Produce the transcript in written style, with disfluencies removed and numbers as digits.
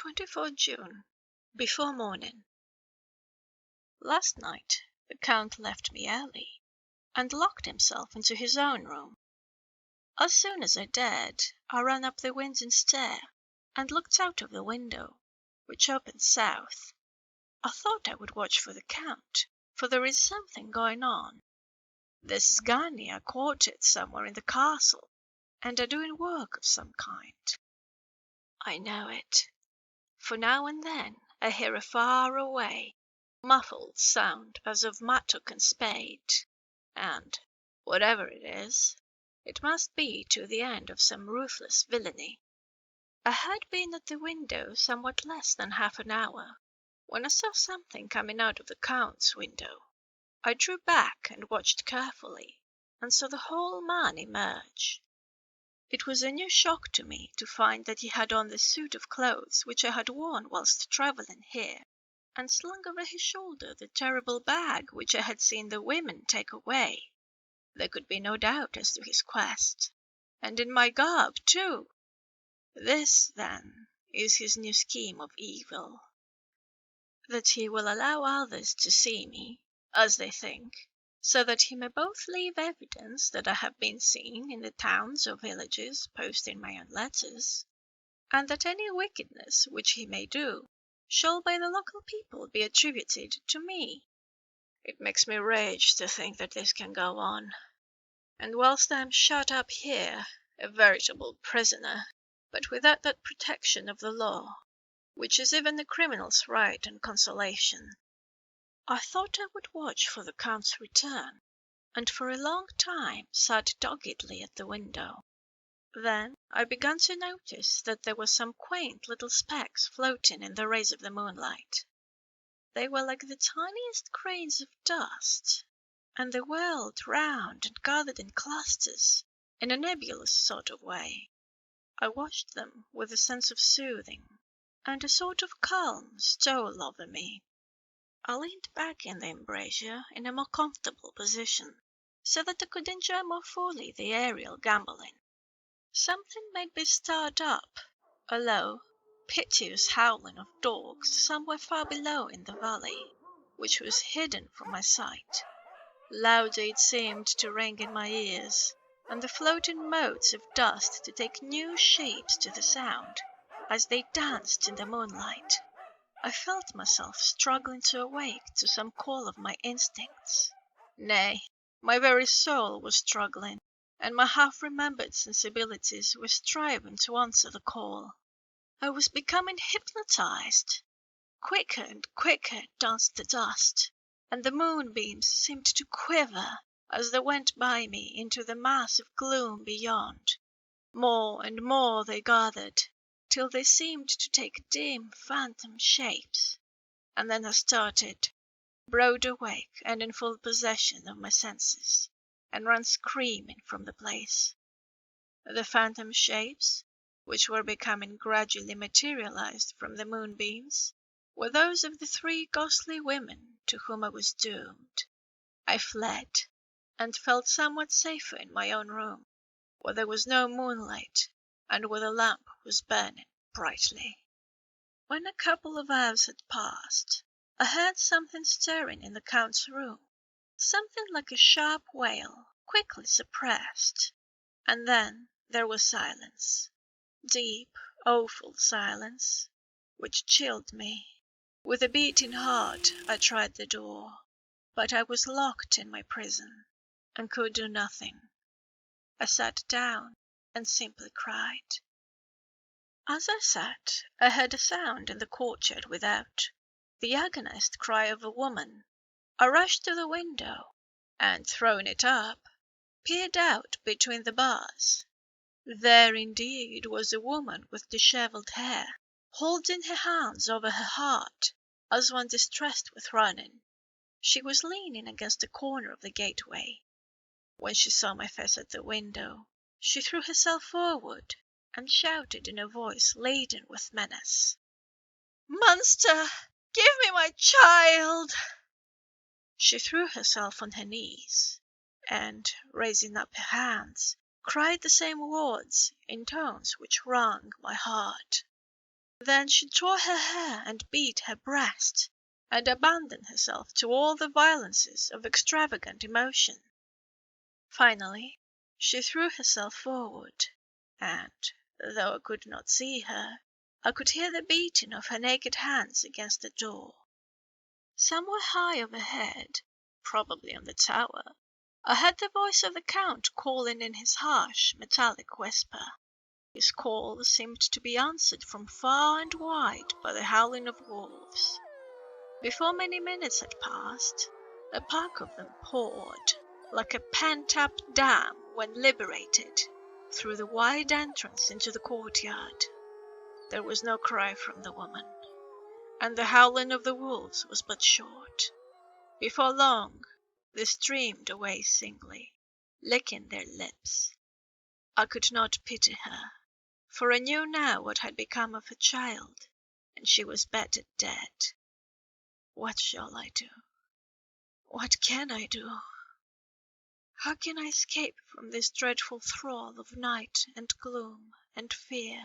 24 June, before morning. Last night the Count left me early, and locked himself into his own room. As soon as I dared, I ran up the winding stair, and looked out of the window, which opened south. I thought I would watch for the Count, for there is something going on. This Sgani are quartered somewhere in the castle, and are doing work of some kind. I know it, for now and then I hear a far-away, muffled sound as of mattock and spade, and, whatever it is, it must be to the end of some ruthless villainy. I had been at the window somewhat less than half an hour, when I saw something coming out of the Count's window. I drew back and watched carefully, and saw the whole man emerge. It was a new shock to me to find that he had on the suit of clothes which I had worn whilst travelling here, and slung over his shoulder the terrible bag which I had seen the women take away. There could be no doubt as to his quest, and in my garb too. This, then, is his new scheme of evil, that he will allow others to see me, as they think, so that he may both leave evidence that I have been seen in the towns or villages posting my own letters, and that any wickedness which he may do shall by the local people be attributed to me. It makes me rage to think that this can go on, and whilst I am shut up here, a veritable prisoner, but without that protection of the law, which is even the criminal's right and consolation. I thought I would watch for the Count's return, and for a long time sat doggedly at the window. Then I began to notice that there were some quaint little specks floating in the rays of the moonlight. They were like the tiniest grains of dust, and they whirled round and gathered in clusters, in a nebulous sort of way. I watched them with a sense of soothing, and a sort of calm stole over me. I leaned back in the embrasure in a more comfortable position, so that I could enjoy more fully the aerial gambolling. Something made me start up, a low, piteous howling of dogs somewhere far below in the valley, which was hidden from my sight. Louder it seemed to ring in my ears, and the floating motes of dust to take new shapes to the sound, as they danced in the moonlight. I felt myself struggling to awake to some call of my instincts. Nay, my very soul was struggling, and my half-remembered sensibilities were striving to answer the call. I was becoming hypnotized. Quicker and quicker danced the dust, and the moonbeams seemed to quiver as they went by me into the mass of gloom beyond. More and more they gathered, till they seemed to take dim phantom shapes, and then I started, broad awake and in full possession of my senses, and ran screaming from the place. The phantom shapes, which were becoming gradually materialized from the moonbeams, were those of the three ghostly women to whom I was doomed. I fled, and felt somewhat safer in my own room, where there was no moonlight, and where the lamp was burning brightly. When a couple of hours had passed, I heard something stirring in the Count's room, something like a sharp wail, quickly suppressed, and then there was silence, deep, awful silence, which chilled me. With a beating heart I tried the door, but I was locked in my prison, and could do nothing. I sat down and simply cried. As I sat, I heard a sound in the courtyard without, the agonized cry of a woman. I rushed to the window, and, throwing it up, peered out between the bars. There indeed was a woman with dishevelled hair, holding her hands over her heart, as one distressed with running. She was leaning against the corner of the gateway. When she saw my face at the window, she threw herself forward, and shouted in a voice laden with menace, "Monster, give me my child!" She threw herself on her knees, and, raising up her hands, cried the same words in tones which wrung my heart. Then she tore her hair and beat her breast, and abandoned herself to all the violences of extravagant emotion. Finally, she threw herself forward, and, though I could not see her, I could hear the beating of her naked hands against the door. Somewhere high overhead, probably on the tower, I heard the voice of the Count calling in his harsh, metallic whisper. His call seemed to be answered from far and wide by the howling of wolves. Before many minutes had passed, a pack of them poured, like a pent-up dam when liberated, through the wide entrance into the courtyard. There was no cry from the woman, and the howling of the wolves was but short. Before long, they streamed away singly, licking their lips. I could not pity her, for I knew now what had become of her child, and she was better dead. What shall I do? What can I do? How can I escape from this dreadful thrall of night and gloom and fear?